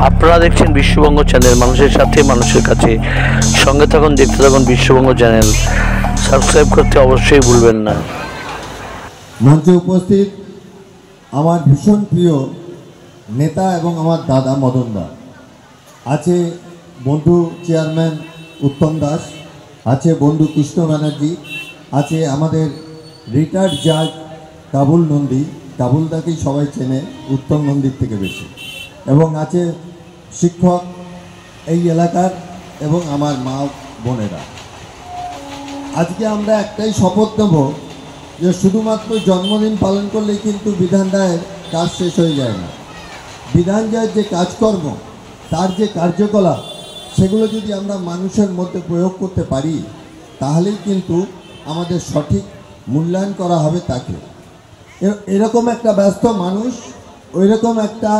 আপনারা দেখছেন বিশ্ববঙ্গ চ্যানেল, মানুষের সাথে মানুষের কাছে। সঙ্গে থাকুন, দেখতে থাকুন বিশ্ববঙ্গ চ্যানেল। সাবস্ক্রাইব করতে অবশ্যই ভুলবেন না। মঞ্চে উপস্থিত আমার ভীষণ প্রিয় নেতা এবং আমার দাদা মদন দা, আছে বন্ধু চেয়ারম্যান উত্তম দাস, আছে বন্ধু কৃষ্ণ ব্যানার্জি, আছে আমাদের রিটায়ার্ড জাজ কাবুল নন্দী। কাবুলদাকেই সবাই চেনে উত্তম নন্দীর থেকে বেশি, এবং আছে শিক্ষক এই এলাকার এবং আমার মা বোনেরা। আজকে আমরা একটাই শপথ নেব যে শুধুমাত্র জন্মদিন পালন করলেই কিন্তু বিধান রায়ের কাজ শেষ হয়ে যায় না। বিধান রায়ের যে কাজকর্ম, তার যে কার্যকলাপ, সেগুলো যদি আমরা মানুষের মধ্যে প্রয়োগ করতে পারি, তাহলেই কিন্তু আমাদের সঠিক মূল্যায়ন করা হবে তাকে। এরকম একটা ব্যস্ত মানুষ, ওই রকম একটা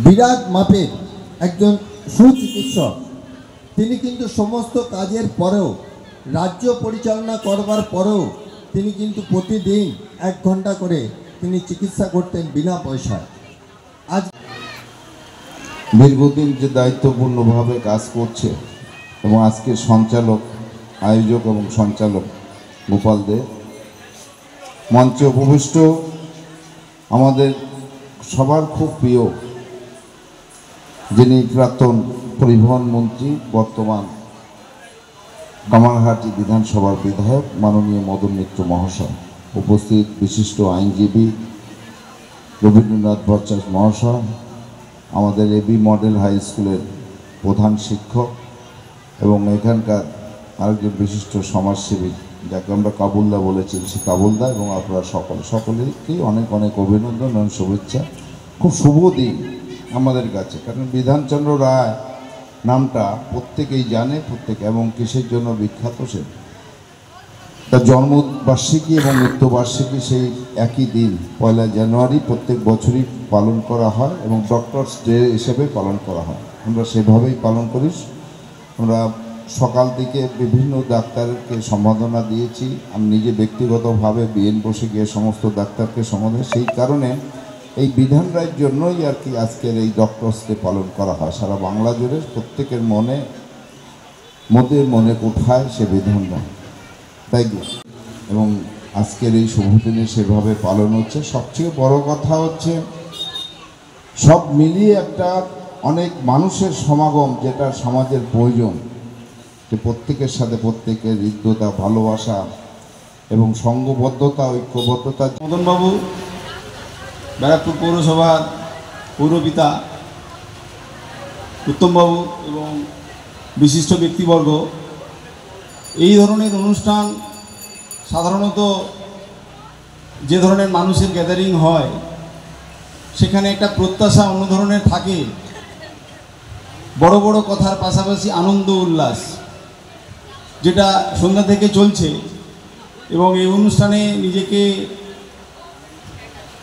বিরাট মাপের একজন সুচিকিৎসক, তিনি কিন্তু সমস্ত কাজের পরেও, রাজ্য পরিচালনা করবার পরেও তিনি কিন্তু প্রতিদিন 1 ঘন্টা করে তিনি চিকিৎসা করতেন বিনা পয়সায়। আজ দীর্ঘদিন যে দায়িত্বপূর্ণভাবে কাজ করছে, এবং আজকে সঞ্চালক, আয়োজক এবং সঞ্চালক গোপাল দে, মঞ্চে উপবিষ্ট আমাদের সবার খুব প্রিয়, যিনি প্রাক্তন পরিবহন মন্ত্রী, বর্তমান কামারহাটি বিধানসভার বিধায়ক মাননীয় মদন মিত্র মহাশয়, উপস্থিত বিশিষ্ট আইনজীবী রবীন্দ্রনাথ ভট্টাচার্য মহাশয়, আমাদের এবি মডেল হাই স্কুলের প্রধান শিক্ষক, এবং এখানকার আরেকজন বিশিষ্ট সমাজসেবী যাকে আমরা কাবুলদা বলেছি, সে কাবুলদা, এবং আপনারা সকলেকেই অনেক অনেক অভিনন্দন এবং শুভেচ্ছা। খুব শুভ দিন আমাদের কাছে, কারণ বিধানচন্দ্র রায় নামটা প্রত্যেকেই জানে, প্রত্যেকে, এবং কিসের জন্য বিখ্যাত সে, তার জন্মবার্ষিকী এবং মৃত্যুবার্ষিকী সেই একই দিন 1 জানুয়ারি প্রত্যেক বছরই পালন করা হয়, এবং ডক্টরস ডে হিসেবে পালন করা হয়। আমরা সেভাবেই পালন করি। আমরা সকাল থেকে বিভিন্ন ডাক্তারকে সম্বোধনা দিয়েছি, আমি নিজে ব্যক্তিগতভাবে বিএন বসে গিয়ে সমস্ত ডাক্তারকে সম্বোধনা, সেই কারণে এই বিধান রায়ের জন্যই আর কি আজকের এই ডক্টরস ডে পালন করা হয়। সারা বাংলা জুড়ে প্রত্যেকের মনে কোঠায় সে বিধান রায়, তাই এবং আজকের এই শুভ দিনে সেভাবে পালন হচ্ছে। সবচেয়ে বড় কথা হচ্ছে সব মিলিয়ে একটা অনেক মানুষের সমাগম, যেটা সমাজের প্রয়োজন, যে প্রত্যেকের সাথে প্রত্যেকের হৃদ্যতা, ভালোবাসা এবং সঙ্গবদ্ধতা, ঐক্যবদ্ধতা। মদনবাবু ব্যারাকপুর পৌরসভার পৌরপিতা, উত্তমবাবু এবং বিশিষ্ট ব্যক্তিবর্গ, এই ধরনের অনুষ্ঠান সাধারণত যে ধরনের মানুষের গ্যাদারিং হয়, সেখানে একটা প্রত্যাশা অন্য ধরনের থাকে। বড় বড় কথার পাশাপাশি আনন্দ উল্লাস, যেটা সন্ধ্যা থেকে চলছে, এবং এই অনুষ্ঠানে নিজেকে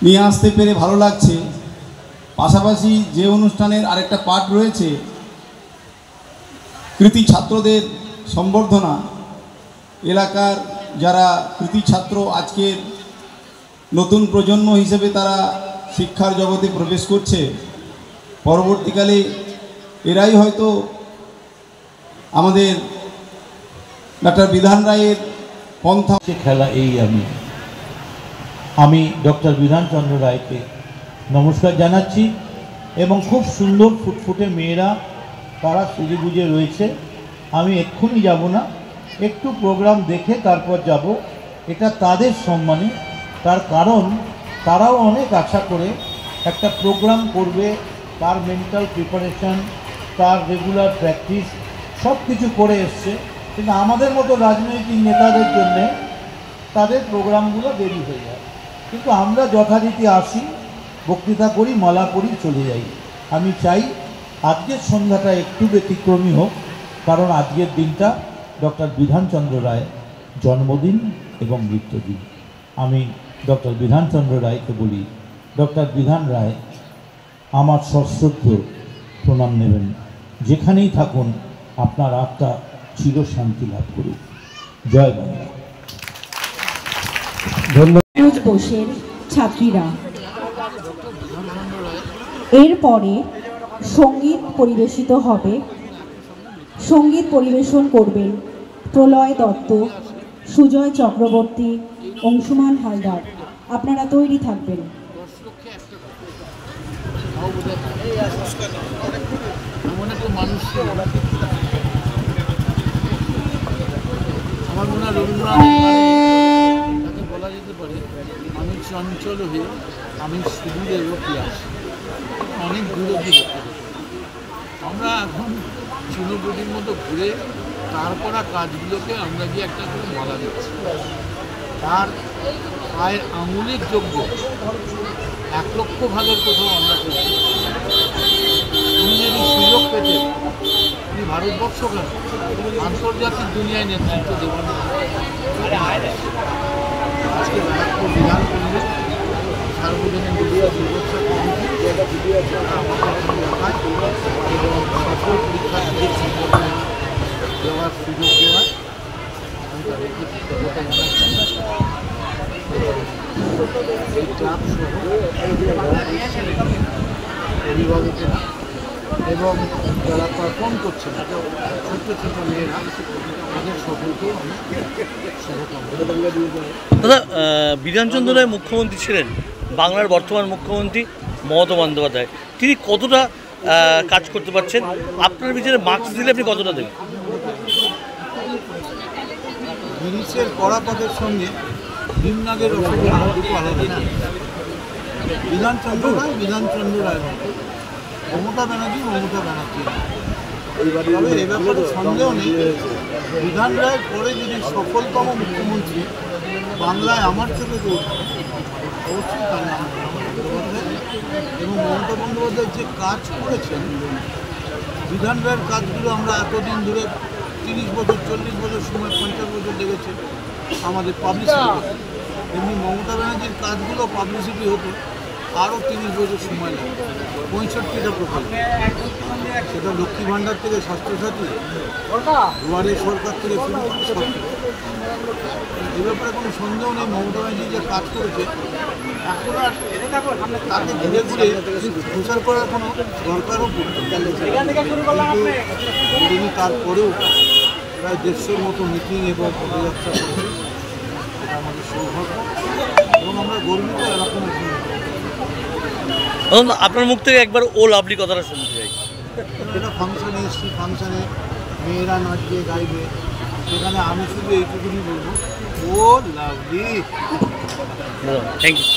নিয়ে আসতে পেরে ভালো লাগছে। পাশাপাশি যে অনুষ্ঠানের আরেকটা পার্ট রয়েছে, কৃতি ছাত্রদের সম্বর্ধনা। এলাকার যারা কৃতি ছাত্র, আজকের নতুন প্রজন্ম হিসেবে তারা শিক্ষার জগতে প্রবেশ করছে, পরবর্তীকালে এরাই হয়তো আমাদের ডক্টর বিধান রায়ের পন্থা খেলা। এই আমি ডক্টর বিধানচন্দ্র রায়কে নমস্কার জানাচ্ছি, এবং খুব সুন্দর ফুটফুটে মেয়েরা তারা সেজেগুজে রয়েছে। আমি এক্ষুনি যাব না, একটু প্রোগ্রাম দেখে তারপর যাব। এটা তাদের সম্মানে, তার কারণ তারাও অনেক আশা করে একটা প্রোগ্রাম করবে, তার মেন্টাল প্রিপারেশান, তার রেগুলার প্র্যাকটিস সব কিছু করে এসছে। কিন্তু আমাদের মতো রাজনৈতিক নেতাদের জন্যে তাদের প্রোগ্রামগুলো দেরি হয়ে যায়, কিন্তু আমরা যথারীতি আসি, বক্তৃতা করি, মালা পড়ি, চলে যাই। আমি চাই আজকের সন্ধ্যাটা একটু ব্যতিক্রমী হোক, কারণ আজকের দিনটা ডক্টর বিধানচন্দ্র রায় জন্মদিন এবং মৃত্যুদিন। আমি ডক্টর বিধানচন্দ্র রায়কে বলি, ডক্টর বিধান রায় আমার সশ্রদ্ধ প্রণাম নেবেন। যেখানেই থাকুন আপনার আত্মা চির শান্তি লাভ করুক। জয় বাংলা। ধন্যবাদ। বোসের ছাত্রীরা এরপরে সঙ্গীত পরিবেশিত হবে। সঙ্গীত পরিবেশন করবেন প্রলয় দত্ত, সুজয় চক্রবর্তী, অংশুমান হালদার। আপনারা তৈরি থাকবেন। আমার মনে হয় রবীন্দ্রনাথ বলা যেতে পারে আমি চঞ্চল হয়ে আমি সুদূরের ইতিহাস অনেক দূর অব্দি দেখতে পাই। আমরা এখন চুনোপুটির মতো ঘুরে তার করা কাজগুলোকে আমরা গিয়ে একটা করে মালা দিচ্ছি। তার পায়ের আঙুলের যোগ্য 1 লক্ষ ভাগের কোথাও আমরা করছি। উনি যদি সুযোগ পেতে উনি ভারতবর্ষ কেন আন্তর্জাতিক দুনিয়ায় নেতৃত্ব দেবেন। আজকে ব্যারাকপুর বিধান করলে সার্বজনীন দুর্গোৎসব কমিটি এবং সকল পরীক্ষার্থীদের সম্বর্ধনা দেওয়ার সুযোগ দেওয়ায় আমি তাদেরকে কৃতজ্ঞতা জানাচ্ছি। এই ক্লাব সহ অভিভাবকেরা এবং যারা পারফর্ম করছেন ছোট্ট ছোট মেয়েরা তাদের সকলকেও আমি শুভকামনা। দাদা, বিধানচন্দ্র রায় মুখ্যমন্ত্রী ছিলেন, বাংলার বর্তমান মুখ্যমন্ত্রী মমতা বন্দ্যোপাধ্যায়। তিনি কতটা কাজ করতে পারছেন? আপনার বিচারে মার্কস দিলে আপনি কতটা দেবেন? গিরিশের কড়া পথের সঙ্গে ভীমনাগের রসগোল্লা দুটো আলাদা। বিধানচন্দ্র রায় মমতা ব্যানার্জি তবে এ ব্যাপারে সন্দেহ নেই, বিধান রায়ের পরে যদি সফলতম মুখ্যমন্ত্রী বাংলায় আমার চোখে অবশ্যই তার নাম বন্দ্যোপাধ্যায়। এবং মমতা বন্দ্যোপাধ্যায় যে কাজ করেছেন, বিধান রায়ের কাজগুলো আমরা এতদিন ধরে 30 বছর 40 বছর সময় 50 বছর লেগেছে আমাদের পাবলিসিটি। এমনি মমতা ব্যানার্জির কাজগুলো পাবলিসিটি হতো আরও 30 বছর সময় লাগে। 65টা প্রকল্প, সেটা লক্ষ্মী ভাণ্ডার থেকে স্বাস্থ্যসাথী, দুয়ারে সরকার থেকে শুরু করে সব। এ ব্যাপারে কোনো সন্দেহ নেই, মমতা ব্যানার্জি যে কাজ করেছে এখন আর তাকে ঘুরে ঘুরে প্রচার করার কোনো দরকারও পড়তো। তিনি তারপরেও প্রায় 150 মতো মিটিং এবং পদযাত্রা করেছে। এটা আমাদের সৌভাগ্য এবং আমরা গর্বিত এরকম। আপনার মুখ থেকে একবার ও লাভলি কথাটা শুনতে চাই। এটা ফাংশানে এসছি, ফাংশানে মেয়েরা নাচবে গাইবে, সেখানে আমি শুধু এইটুকুনি বলবো ও লাভলি। Thank you.